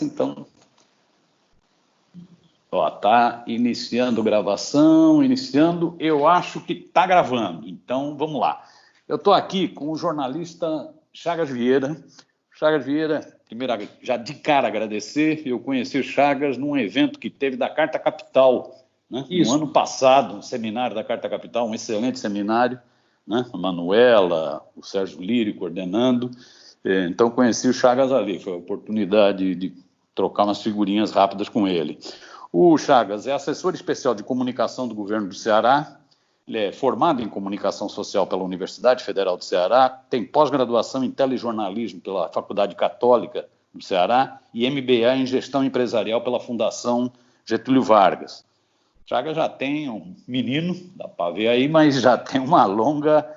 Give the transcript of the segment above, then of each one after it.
Então, tá iniciando gravação, eu acho que está gravando, então vamos lá. Eu estou aqui com o jornalista Chagas Vieira. Chagas Vieira, primeiro, já de cara agradecer, eu conheci o Chagas num evento que teve da Carta Capital, né? No ano passado, um seminário da Carta Capital, um excelente seminário, né? A Manuela, o Sérgio Lírio coordenando, então conheci o Chagas ali, foi a oportunidade de trocar umas figurinhas rápidas com ele. O Chagas é assessor especial de comunicação do governo do Ceará, ele é formado em comunicação social pela Universidade Federal do Ceará, tem pós-graduação em telejornalismo pela Faculdade Católica do Ceará e MBA em gestão empresarial pela Fundação Getúlio Vargas. Chagas já tem um menino, dá para ver aí, mas já tem uma longa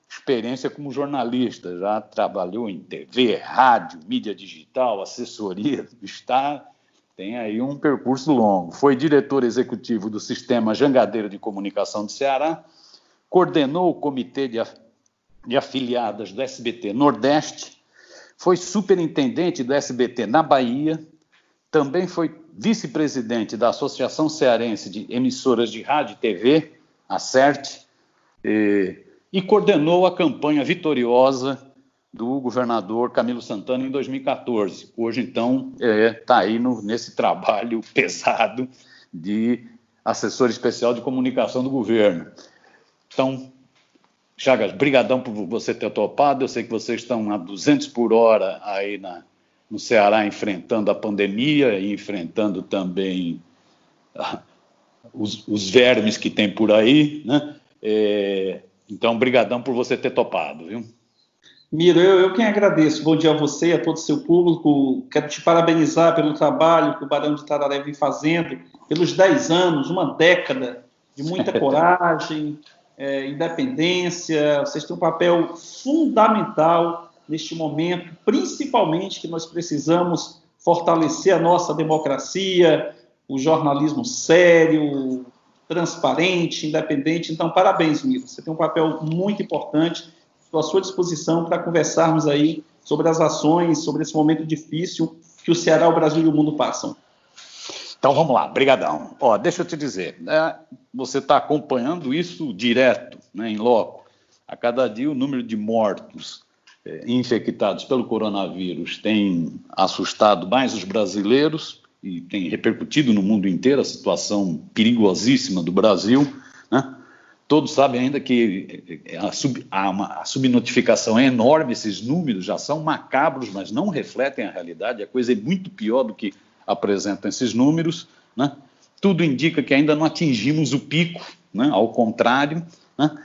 experiência como jornalista, já trabalhou em TV, rádio, mídia digital, assessoria do Estado. Tem aí um percurso longo. Foi diretor executivo do Sistema Jangadeiro de Comunicação do Ceará, coordenou o comitê de afiliadas do SBT Nordeste, foi superintendente do SBT na Bahia, também foi vice-presidente da Associação Cearense de Emissoras de Rádio e TV, a CERT, e coordenou a campanha vitoriosa do governador Camilo Santana em 2014. Hoje, então, está aí nesse trabalho pesado de assessor especial de comunicação do governo. Então, Chagas, brigadão por você ter topado. Eu sei que vocês estão a 200 por hora aí no Ceará enfrentando a pandemia e enfrentando também os vermes que tem por aí, né? Então, brigadão por você ter topado, viu? Miro, eu quem agradeço. Bom dia a você e a todo o seu público. Quero te parabenizar pelo trabalho que o Barão de Itararé vem fazendo, pelos 10 anos, uma década de muita coragem, independência. Vocês têm um papel fundamental neste momento, principalmente que nós precisamos fortalecer a nossa democracia, o jornalismo sério, transparente, independente. Então, parabéns, Miro. Você tem um papel muito importante. Estou à sua disposição para conversarmos aí sobre as ações, sobre esse momento difícil que o Ceará, o Brasil e o mundo passam. Então vamos lá, brigadão. Deixa eu te dizer, você está acompanhando isso direto, né, em loco. A cada dia o número de mortos infectados pelo coronavírus tem assustado mais os brasileiros e tem repercutido no mundo inteiro a situação perigosíssima do Brasil, né? Todos sabem ainda que a subnotificação é enorme, esses números já são macabros, mas não refletem a realidade, a coisa é muito pior do que apresentam esses números, né? Tudo indica que ainda não atingimos o pico, né? Ao contrário, né?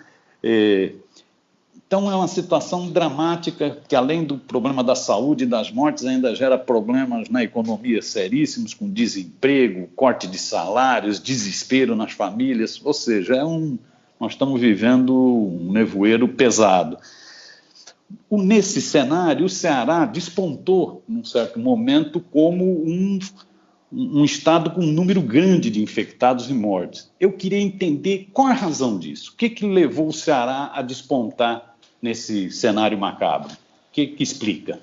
Então é uma situação dramática que, além do problema da saúde e das mortes, ainda gera problemas na economia seríssimos, com desemprego, corte de salários, desespero nas famílias, ou seja, nós estamos vivendo um nevoeiro pesado. Nesse cenário, o Ceará despontou, num certo momento, como um estado com um número grande de infectados e mortes. Eu queria entender qual é a razão disso. O que levou o Ceará a despontar nesse cenário macabro? O que explica?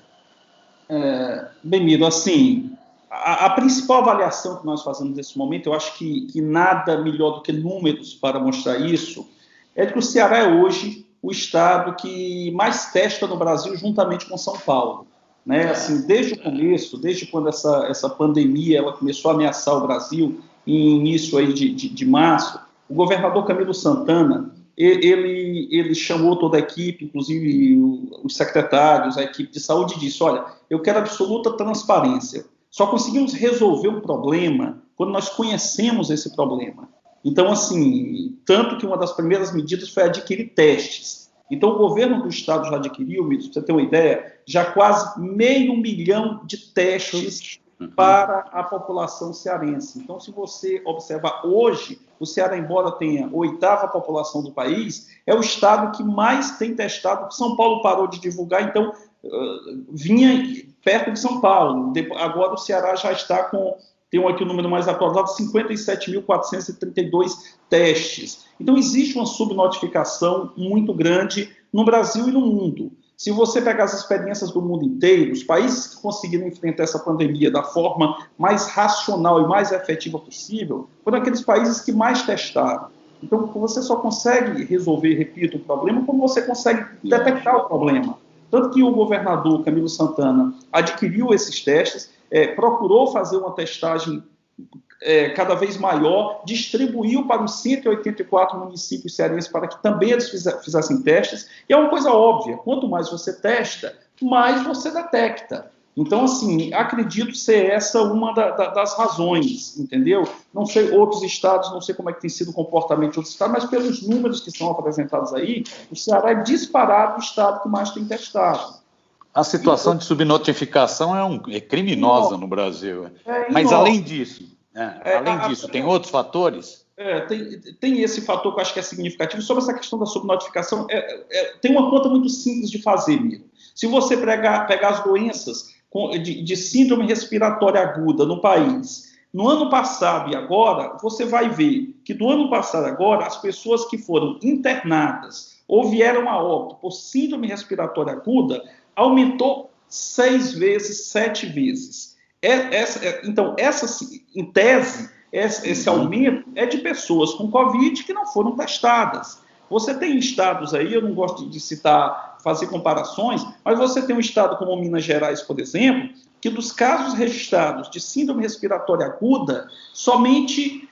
Bem, Miro, assim, a principal avaliação que nós fazemos nesse momento, eu acho que nada melhor do que números para mostrar isso, é que o Ceará é hoje o estado que mais testa no Brasil, juntamente com São Paulo. Né? Assim, desde o começo, desde quando essa pandemia ela começou a ameaçar o Brasil, em início aí de março, o governador Camilo Santana, ele chamou toda a equipe, inclusive os secretários, a equipe de saúde, e disse: olha, eu quero absoluta transparência. Só conseguimos resolver o problema quando nós conhecemos esse problema. Então, assim, tanto que uma das primeiras medidas foi adquirir testes. Então, o governo do estado já adquiriu, para você ter uma ideia, já quase 500 mil de testes para a população cearense. Então, se você observar hoje, o Ceará, embora tenha a 8ª população do país, é o estado que mais tem testado. São Paulo parou de divulgar, então vinha perto de São Paulo. Agora o Ceará já está com, tem aqui o número mais atualizado, 57.432 testes. Então existe uma subnotificação muito grande no Brasil e no mundo. Se você pegar as experiências do mundo inteiro, os países que conseguiram enfrentar essa pandemia da forma mais racional e mais efetiva possível foram aqueles países que mais testaram. Então, você só consegue resolver, repito, o problema quando você consegue detectar o problema. Tanto que o governador Camilo Santana adquiriu esses testes, procurou fazer uma testagem cada vez maior, distribuiu para os 184 municípios cearenses para que também eles fizessem testes, e é uma coisa óbvia, quanto mais você testa, mais você detecta. Então, assim, acredito ser essa uma das razões, entendeu? Não sei outros estados, não sei como é que tem sido o comportamento de outros estados, mas pelos números que são apresentados aí, o Ceará é disparado o estado que mais tem testado. A situação de subnotificação é criminosa no Brasil. Mas além disso, tem outros fatores? Tem esse fator que eu acho que é significativo. Sobre essa questão da subnotificação, tem uma conta muito simples de fazer, Miro. Se você pegar as doenças de síndrome respiratória aguda no país, no ano passado e agora, você vai ver que do ano passado agora, as pessoas que foram internadas ou vieram a óbito por síndrome respiratória aguda, aumentou 6 vezes, 7 vezes. Então, em tese, esse aumento é de pessoas com Covid que não foram testadas. Você tem estados aí, eu não gosto de citar, fazer comparações, mas você tem um estado como Minas Gerais, por exemplo, que dos casos registrados de síndrome respiratória aguda, somente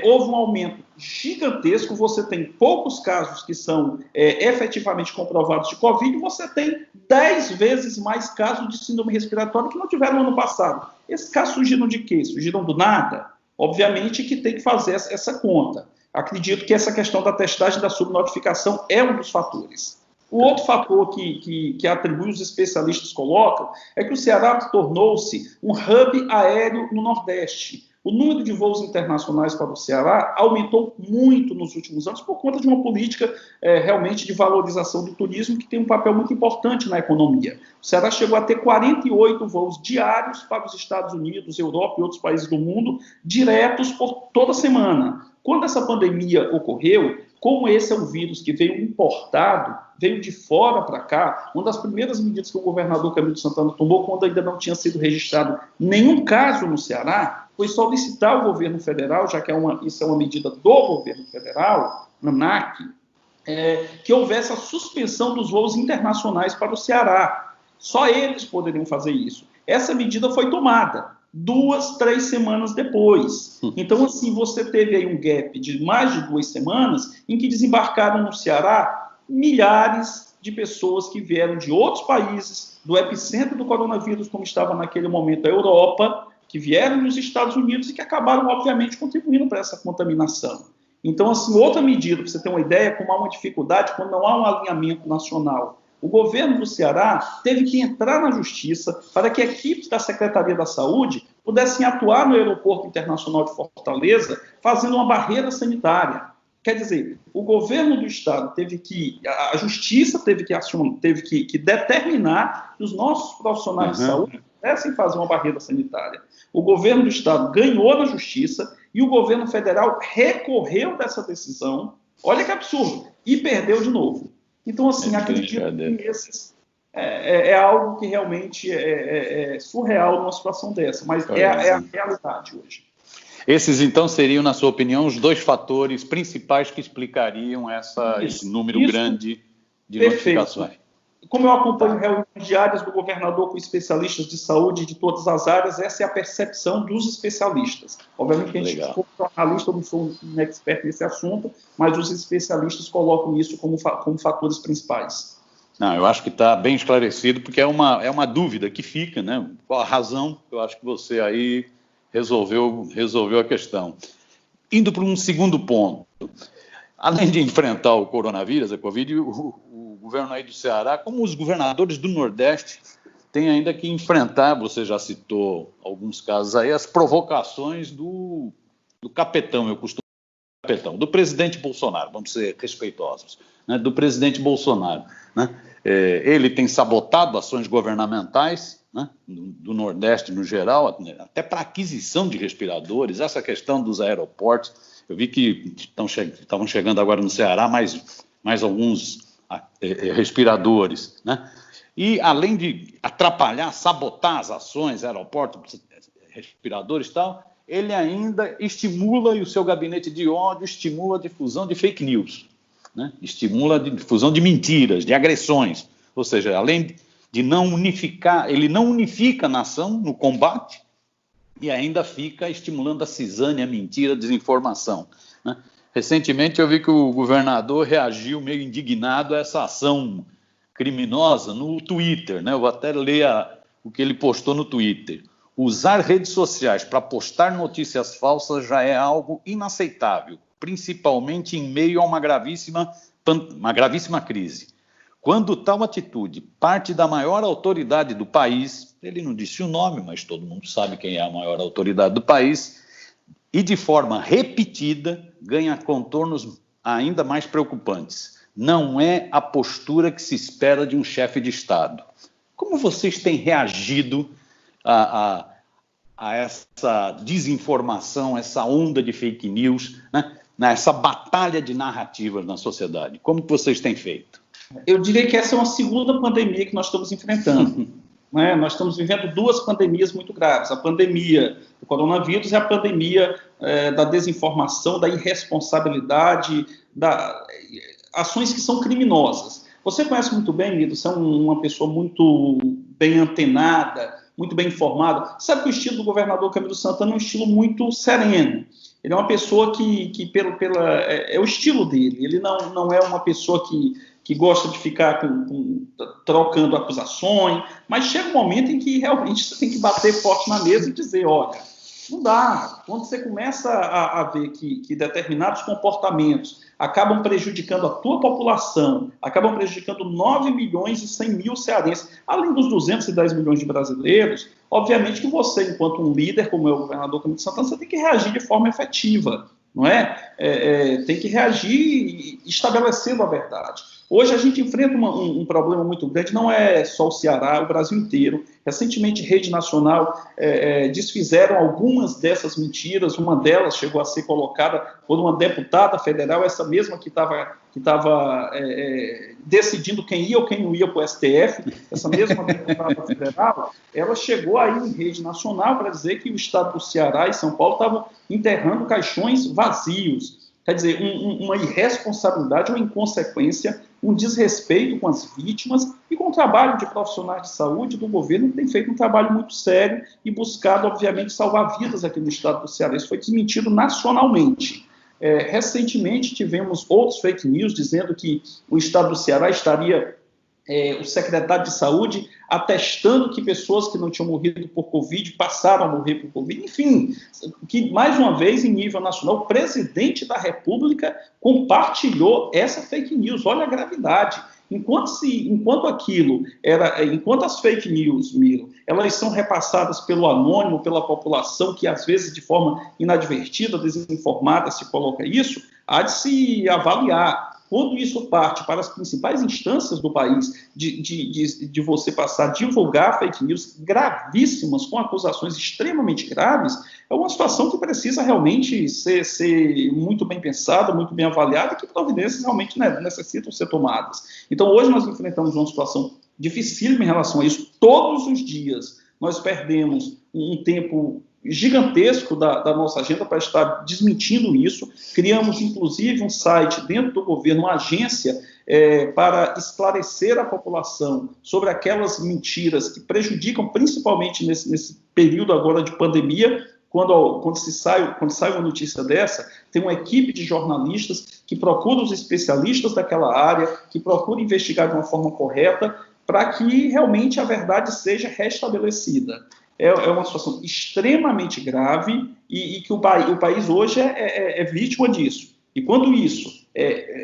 houve um aumento gigantesco. Você tem poucos casos que são efetivamente comprovados de Covid, e você tem 10 vezes mais casos de síndrome respiratória que não tiveram no ano passado. Esses casos surgiram de quê? Surgiram do nada? Obviamente que tem que fazer essa conta. Acredito que essa questão da testagem da subnotificação é um dos fatores. O outro fator que atribui os especialistas colocam é que o Ceará tornou-se um hub aéreo no Nordeste. O número de voos internacionais para o Ceará aumentou muito nos últimos anos por conta de uma política realmente de valorização do turismo que tem um papel muito importante na economia. O Ceará chegou a ter 48 voos diários para os Estados Unidos, Europa e outros países do mundo, diretos por toda semana. Quando essa pandemia ocorreu, como esse é um vírus que veio importado, veio de fora para cá, uma das primeiras medidas que o governador Camilo Santana tomou, quando ainda não tinha sido registrado nenhum caso no Ceará, foi solicitar ao governo federal, já que isso é uma medida do governo federal, na ANAC, que houvesse a suspensão dos voos internacionais para o Ceará. Só eles poderiam fazer isso. Essa medida foi tomada 2, 3 semanas depois. Então, assim, você teve aí um gap de mais de 2 semanas em que desembarcaram no Ceará milhares de pessoas que vieram de outros países, do epicentro do coronavírus, como estava naquele momento a Europa, que vieram dos Estados Unidos e que acabaram, obviamente, contribuindo para essa contaminação. Então, assim, outra medida, para você ter uma ideia, como há uma dificuldade, quando não há um alinhamento nacional, o governo do Ceará teve que entrar na justiça para que equipes da Secretaria da Saúde pudessem atuar no Aeroporto Internacional de Fortaleza, fazendo uma barreira sanitária. Quer dizer, o governo do Estado a justiça teve que determinar que os nossos profissionais de saúde pudessem fazer uma barreira sanitária. O governo do Estado ganhou na justiça e o governo federal recorreu dessa decisão, olha que absurdo, e perdeu de novo. Então, assim, acredito que esses é algo que realmente é surreal numa situação dessa, mas é a realidade hoje. Esses, então, seriam, na sua opinião, os 2 fatores principais que explicariam esse número grande de notificações. Como eu acompanho reuniões diárias do governador com especialistas de saúde de todas as áreas, essa é a percepção dos especialistas. Obviamente que a gente, como jornalista, eu não sou um expert nesse assunto, mas os especialistas colocam isso como fatores principais. Não, eu acho que está bem esclarecido, porque é uma dúvida que fica, né? Qual a razão? Eu acho que você aí resolveu a questão. Indo para um segundo ponto, além de enfrentar o coronavírus, a Covid, o governo aí do Ceará, como os governadores do Nordeste, têm ainda que enfrentar, você já citou alguns casos aí, as provocações do capetão, eu costumo dizer capetão, do presidente Bolsonaro, vamos ser respeitosos, né, do presidente Bolsonaro, né? Ele tem sabotado ações governamentais, né, do Nordeste no geral, até para aquisição de respiradores, essa questão dos aeroportos. Eu vi que estavam chegando agora no Ceará mais alguns respiradores, né? E além de atrapalhar, sabotar as ações, aeroportos, respiradores e tal, ele ainda estimula, e o seu gabinete de ódio estimula a difusão de fake news, né? Estimula a difusão de mentiras, de agressões. Ou seja, além de não unificar, ele não unifica a nação no combate e ainda fica estimulando a cisânia, a mentira, a desinformação, né? Recentemente eu vi que o governador reagiu meio indignado a essa ação criminosa no Twitter, né? Eu vou até ler o que ele postou no Twitter. Usar redes sociais para postar notícias falsas já é algo inaceitável, principalmente em meio a uma gravíssima crise. Quando tal atitude parte da maior autoridade do país, ele não disse o nome, mas todo mundo sabe quem é a maior autoridade do país, e de forma repetida ganha contornos ainda mais preocupantes. Não é a postura que se espera de um chefe de Estado. Como vocês têm reagido a essa desinformação, essa onda de fake news, né? Essa batalha de narrativas na sociedade? Como que vocês têm feito? Eu diria que essa é uma segunda pandemia que nós estamos enfrentando. Né? Nós estamos vivendo duas pandemias muito graves. A pandemia do coronavírus e a pandemia da desinformação, da irresponsabilidade, ações que são criminosas. Você conhece muito bem, Mido, você é uma pessoa muito bem antenada, muito bem informada. Sabe que o estilo do governador Camilo Santana é um estilo muito sereno. Ele é uma pessoa que é o estilo dele. Ele não é uma pessoa que gosta de ficar trocando acusações, mas chega um momento em que realmente você tem que bater forte na mesa e dizer, olha, não dá. Quando você começa a ver que determinados comportamentos acabam prejudicando a tua população, acabam prejudicando 9 milhões e 100 mil cearenses, além dos 210 milhões de brasileiros, obviamente que você, enquanto um líder, como é o governador Camilo Santana, você tem que reagir de forma efetiva, não é? Tem que reagir estabelecendo a verdade. Hoje a gente enfrenta um problema muito grande, não é só o Ceará, o Brasil inteiro. Recentemente, Rede Nacional desfizeram algumas dessas mentiras, uma delas chegou a ser colocada por uma deputada federal, essa mesma que estava decidindo quem ia ou quem não ia para o STF, essa mesma deputada federal, ela chegou aí em Rede Nacional para dizer que o estado do Ceará e São Paulo estavam enterrando caixões vazios. Quer dizer, uma irresponsabilidade, uma inconsequência, um desrespeito com as vítimas e com o trabalho de profissionais de saúde do governo, que tem feito um trabalho muito sério e buscado, obviamente, salvar vidas aqui no estado do Ceará. Isso foi desmentido nacionalmente. Recentemente, tivemos outros fake news dizendo que o estado do Ceará estaria... o secretário de saúde atestando que pessoas que não tinham morrido por Covid passaram a morrer por Covid. Enfim, que mais uma vez, em nível nacional, o presidente da República compartilhou essa fake news. Olha a gravidade. Enquanto as fake news, Miro, elas são repassadas pelo anônimo, pela população, que às vezes de forma inadvertida, desinformada, se coloca isso, há de se avaliar. Quando isso parte para as principais instâncias do país, de você passar a divulgar fake news gravíssimas, com acusações extremamente graves, é uma situação que precisa realmente ser muito bem pensada, muito bem avaliada, e que providências realmente necessitam ser tomadas. Então, hoje nós enfrentamos uma situação dificílima em relação a isso. Todos os dias nós perdemos um tempo gigantesco da nossa agenda para estar desmentindo isso. Criamos, inclusive, um site dentro do governo, uma agência para esclarecer a população sobre aquelas mentiras que prejudicam, principalmente nesse período agora de pandemia. Quando sai uma notícia dessa, tem uma equipe de jornalistas que procura os especialistas daquela área, que procura investigar de uma forma correta, para que realmente a verdade seja restabelecida. É uma situação extremamente grave e que o país hoje é vítima disso. E quando isso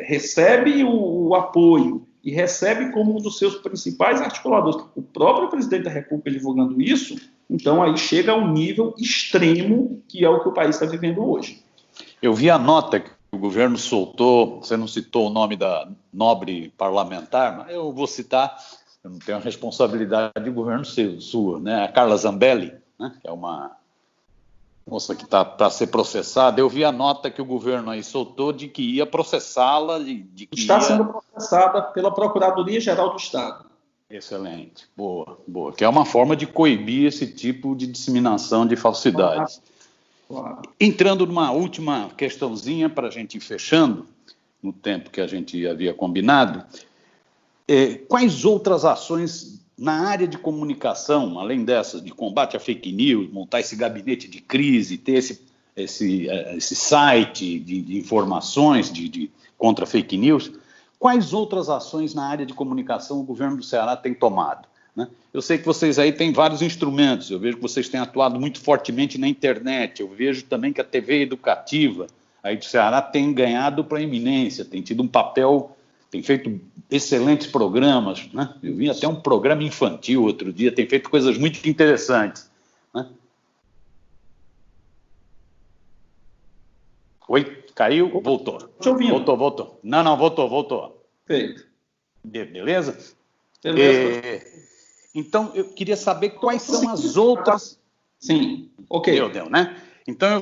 recebe o apoio e recebe como um dos seus principais articuladores o próprio presidente da República divulgando isso, então aí chega a um nível extremo que é o que o país está vivendo hoje. Eu vi a nota que o governo soltou, você não citou o nome da nobre parlamentar, mas eu vou citar... Eu não tenho a responsabilidade de governo sua, né? A Carla Zambelli, né? Que é uma moça que está para ser processada. Eu vi a nota que o governo aí soltou de que ia processá-la, de que Está sendo processada pela Procuradoria-Geral do Estado. Excelente, boa, boa. Que é uma forma de coibir esse tipo de disseminação de falsidades. Claro. Entrando numa última questãozinha para a gente ir fechando, no tempo que a gente havia combinado, quais outras ações na área de comunicação, além dessas, de combate à fake news, montar esse gabinete de crise, ter esse site de informações contra fake news, quais outras ações na área de comunicação o governo do Ceará tem tomado? Né? Eu sei que vocês aí têm vários instrumentos, eu vejo que vocês têm atuado muito fortemente na internet, eu vejo também que a TV educativa aí do Ceará tem ganhado proeminência, tem tido um papel, tem feito excelentes programas, né? Eu vi até um programa infantil outro dia, tem feito coisas muito interessantes. Né? Oi, caiu? Voltou. Te ouvindo. Voltou. Não, voltou. Perfeito. Beleza? Beleza. Então, eu queria saber quais são as outras... Sim, ok. Deu, né? Então,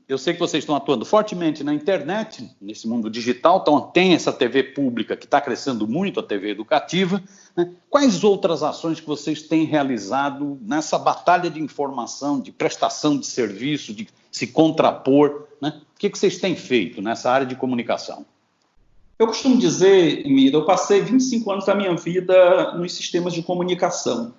eu sei que vocês estão atuando fortemente na internet, nesse mundo digital, então tem essa TV pública que está crescendo muito, a TV educativa. Né? Quais outras ações que vocês têm realizado nessa batalha de informação, de prestação de serviço, de se contrapor? Né? O que vocês têm feito nessa área de comunicação? Eu costumo dizer, Mira, eu passei 25 anos da minha vida nos sistemas de comunicação.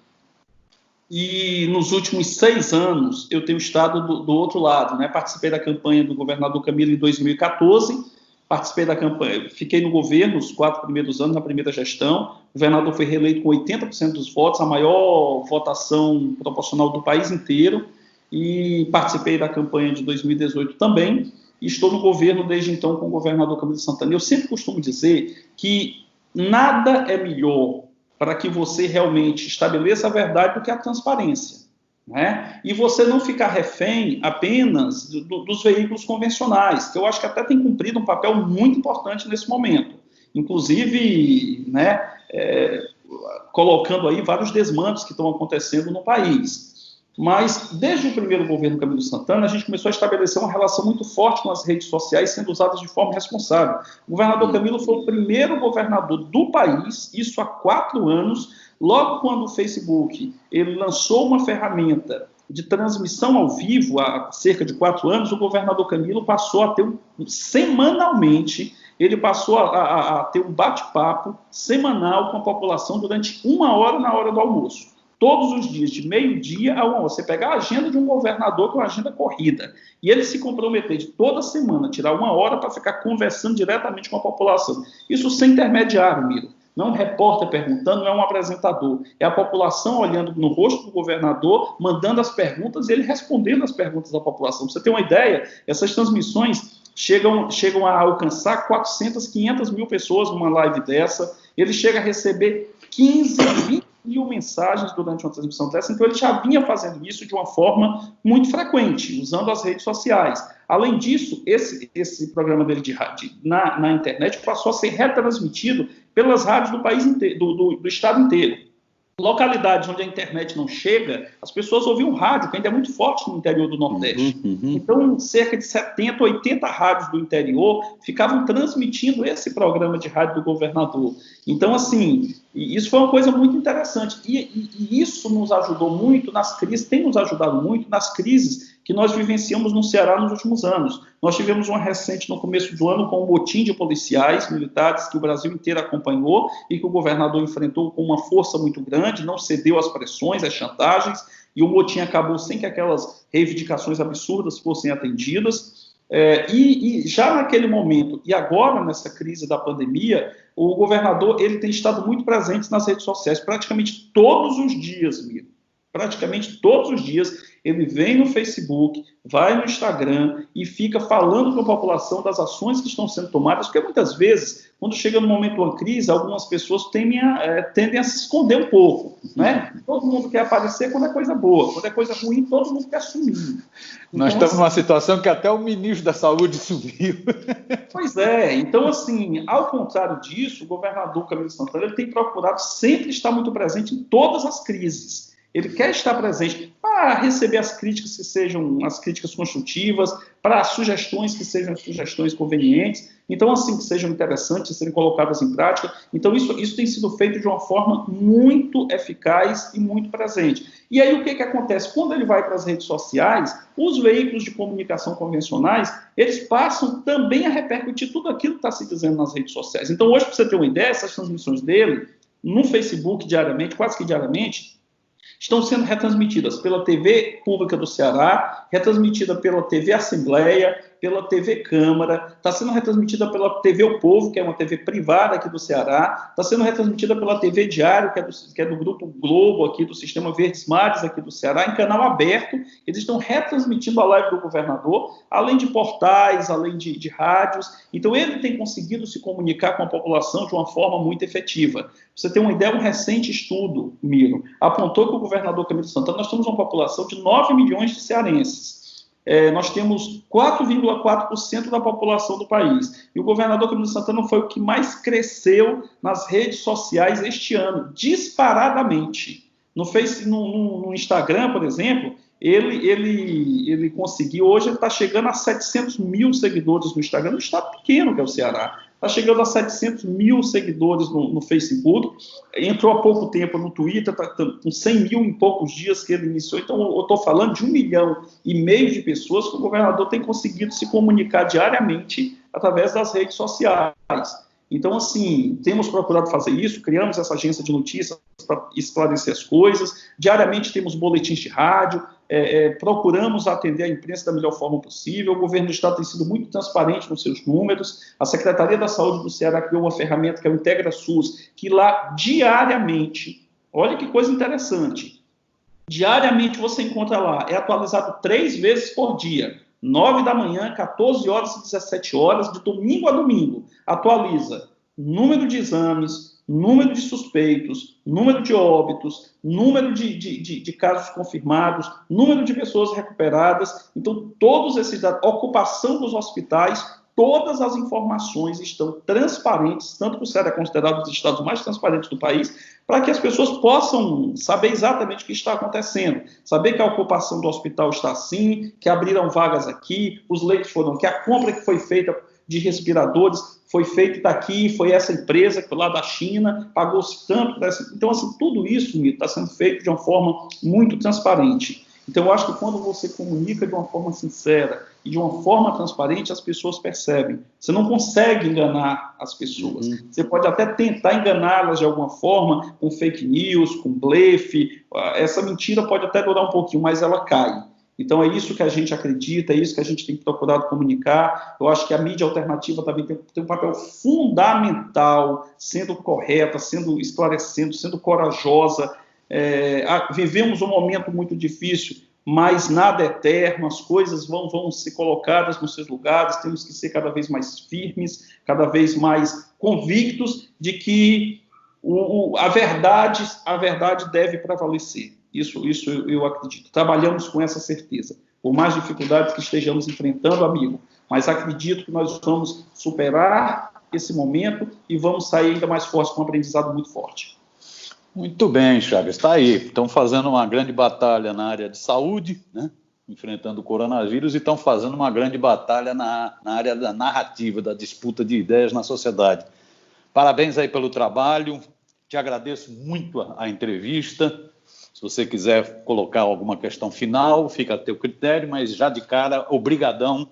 E nos últimos 6 anos eu tenho estado do outro lado, né? Participei da campanha do governador Camilo em 2014, participei da campanha, fiquei no governo os 4 primeiros anos, na primeira gestão, o governador foi reeleito com 80% dos votos, a maior votação proporcional do país inteiro, e participei da campanha de 2018 também, e estou no governo desde então com o governador Camilo Santana. Eu sempre costumo dizer que nada é melhor para que você realmente estabeleça a verdade do que a transparência, né? E você não ficar refém apenas dos veículos convencionais, que eu acho que até tem cumprido um papel muito importante nesse momento, inclusive, né, colocando aí vários desmandos que estão acontecendo no país. Mas, desde o primeiro governo Camilo Santana, a gente começou a estabelecer uma relação muito forte com as redes sociais sendo usadas de forma responsável. O governador Camilo foi o primeiro governador do país, isso há 4 anos, logo quando o Facebook ele lançou uma ferramenta de transmissão ao vivo, há cerca de 4 anos, o governador Camilo passou a ter, semanalmente, ele passou a ter um bate-papo semanal com a população durante 1 hora na hora do almoço. Todos os dias, de meio-dia a 1 hora. Você pegar a agenda de um governador com a agenda corrida e ele se comprometer de toda semana, tirar 1 hora para ficar conversando diretamente com a população. Isso sem intermediário, Miro. Não é um repórter perguntando, não é um apresentador. É a população olhando no rosto do governador, mandando as perguntas e ele respondendo as perguntas da população. Pra você ter uma ideia, essas transmissões chegam a alcançar 400, 500 mil pessoas numa live dessa. Ele chega a receber 15, 20 mil mensagens durante uma transmissão dessa, então ele já vinha fazendo isso de uma forma muito frequente, usando as redes sociais. Além disso, esse programa dele de rádio na internet passou a ser retransmitido pelas rádios do país inteiro, do estado inteiro. Localidades onde a internet não chega, as pessoas ouviam rádio, que ainda é muito forte no interior do Nordeste. Então, cerca de 70, 80 rádios do interior ficavam transmitindo esse programa de rádio do governador. Então, assim, isso foi uma coisa muito interessante. E isso nos ajudou muito nas crises, tem nos ajudado muito nas crises que nós vivenciamos no Ceará nos últimos anos. Nós tivemos uma recente no começo do ano com um motim de policiais militares que o Brasil inteiro acompanhou e que o governador enfrentou com uma força muito grande, não cedeu às pressões, às chantagens, e o motim acabou sem que aquelas reivindicações absurdas fossem atendidas. E já naquele momento, e agora nessa crise da pandemia, o governador ele tem estado muito presente nas redes sociais, praticamente todos os dias, Miro. Praticamente todos os dias ele vem no Facebook, vai no Instagram e fica falando com a população das ações que estão sendo tomadas, porque muitas vezes, quando chega no momento de uma crise, algumas pessoas tendem a se esconder um pouco, né? Todo mundo quer aparecer quando é coisa boa, quando é coisa ruim, todo mundo quer sumir. Então, nós estamos numa situação que até o ministro da Saúde subiu. Pois é, então assim, ao contrário disso, o governador Camilo Santana ele tem procurado sempre estar muito presente em todas as crises. Ele quer estar presente para receber as críticas que sejam as críticas construtivas, para sugestões que sejam sugestões convenientes, então, assim, que sejam interessantes, serem colocadas em prática. Então, isso tem sido feito de uma forma muito eficaz e muito presente. E aí, o que acontece? Quando ele vai para as redes sociais, os veículos de comunicação convencionais, eles passam também a repercutir tudo aquilo que está se dizendo nas redes sociais. Então, hoje, para você ter uma ideia, essas transmissões dele, no Facebook, diariamente, quase que diariamente, estão sendo retransmitidas pela TV Pública do Ceará, retransmitida pela TV Assembleia, pela TV Câmara, está sendo retransmitida pela TV O Povo, que é uma TV privada aqui do Ceará, está sendo retransmitida pela TV Diário, que é do Grupo Globo, aqui do Sistema Verdes Mares, aqui do Ceará, em canal aberto. Eles estão retransmitindo a live do governador, além de portais, além de rádios. Então, ele tem conseguido se comunicar com a população de uma forma muito efetiva. Pra você ter uma ideia, um recente estudo, Miro, apontou que o governador Camilo Santana, nós temos uma população de 9 milhões de cearenses. Nós temos 4,4% da população do país. E o governador Camilo Santana foi o que mais cresceu nas redes sociais este ano, disparadamente. No Instagram, por exemplo, ele conseguiu, hoje ele está chegando a 700 mil seguidores no Instagram, no estado pequeno que é o Ceará. Está chegando a 700 mil seguidores no Facebook, entrou há pouco tempo no Twitter, está com 100 mil em poucos dias que ele iniciou. Então, eu estou falando de 1,5 milhão de pessoas que o governador tem conseguido se comunicar diariamente através das redes sociais. Então, assim, temos procurado fazer isso, criamos essa agência de notícias para esclarecer as coisas, diariamente temos boletins de rádio, procuramos atender a imprensa da melhor forma possível. O governo do Estado tem sido muito transparente nos seus números. A Secretaria da Saúde do Ceará criou uma ferramenta que é o Integra SUS, que lá diariamente, olha que coisa interessante, diariamente você encontra lá, é atualizado 3 vezes por dia, 9 da manhã, 14 horas e 17 horas, de domingo a domingo, atualiza número de exames, número de suspeitos, número de óbitos, número de casos confirmados, número de pessoas recuperadas. Então, todos esses dados, ocupação dos hospitais, todas as informações estão transparentes, tanto que o Ceará é considerado um dos estados mais transparentes do país, para que as pessoas possam saber exatamente o que está acontecendo, saber que a ocupação do hospital está assim, que abriram vagas aqui, os leitos foram, que a compra que foi feita de respiradores foi feita daqui, foi essa empresa que foi lá da China, pagou-se tanto. Então, assim, tudo isso está sendo feito de uma forma muito transparente. Então, eu acho que quando você comunica de uma forma sincera e de uma forma transparente, as pessoas percebem. Você não consegue enganar as pessoas. Você pode até tentar enganá-las de alguma forma, com fake news, com blefe. Essa mentira pode até durar um pouquinho, mas ela cai. Então, é isso que a gente acredita, é isso que a gente tem procurado comunicar. Eu acho que a mídia alternativa também tem um papel fundamental, sendo correta, sendo esclarecendo, sendo corajosa. Vivemos um momento muito difícil, mas nada é eterno, as coisas vão ser colocadas nos seus lugares, temos que ser cada vez mais firmes, cada vez mais convictos de que a verdade deve prevalecer. Isso eu acredito. Trabalhamos com essa certeza. Por mais dificuldades que estejamos enfrentando, amigo, mas acredito que nós vamos superar esse momento e vamos sair ainda mais fortes, com um aprendizado muito forte. Muito bem, Chagas, está aí. Estão fazendo uma grande batalha na área de saúde, né? Enfrentando o coronavírus, e estão fazendo uma grande batalha na área da narrativa, da disputa de ideias na sociedade. Parabéns aí pelo trabalho, te agradeço muito a entrevista. Se você quiser colocar alguma questão final, fica a teu critério, mas já de cara, obrigadão.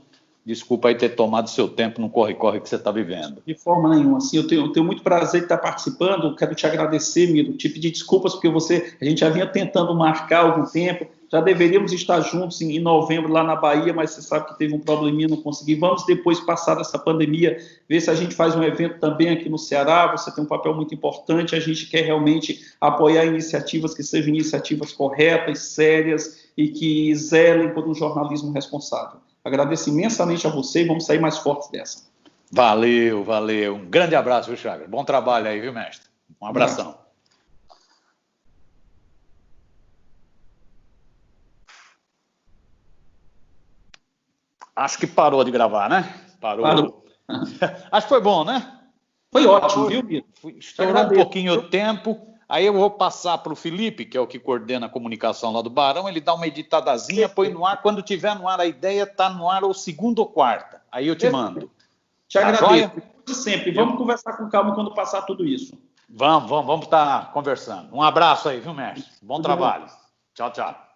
Desculpa aí ter tomado seu tempo no corre-corre que você está vivendo. De forma nenhuma. Assim, eu tenho muito prazer de estar participando. Quero te agradecer, Miro, te pedir desculpas, porque a gente já vinha tentando marcar há algum tempo. Já deveríamos estar juntos em novembro lá na Bahia, mas você sabe que teve um probleminha, não consegui. Vamos depois passar essa pandemia, ver se a gente faz um evento também aqui no Ceará. Você tem um papel muito importante. A gente quer realmente apoiar iniciativas que sejam iniciativas corretas, sérias e que zelem por um jornalismo responsável. Agradeço imensamente a você e vamos sair mais fortes dessa. Valeu. Um grande abraço, viu, Chagas? Bom trabalho aí, viu, mestre? Um abração. Acho que parou de gravar, né? Parou. Acho que foi bom, né? Foi ótimo, viu, Miro? Estourou um pouquinho o tempo. Aí eu vou passar para o Felipe, que é o que coordena a comunicação lá do Barão, ele dá uma editadazinha, põe no ar, quando tiver no ar a ideia, está no ar ou segunda ou quarta. Aí eu te mando. Te agradeço. Sempre. Vamos conversar com calma quando passar tudo isso. Vamos estar conversando. Um abraço aí, viu, mestre? Bom trabalho. Tchau, tchau.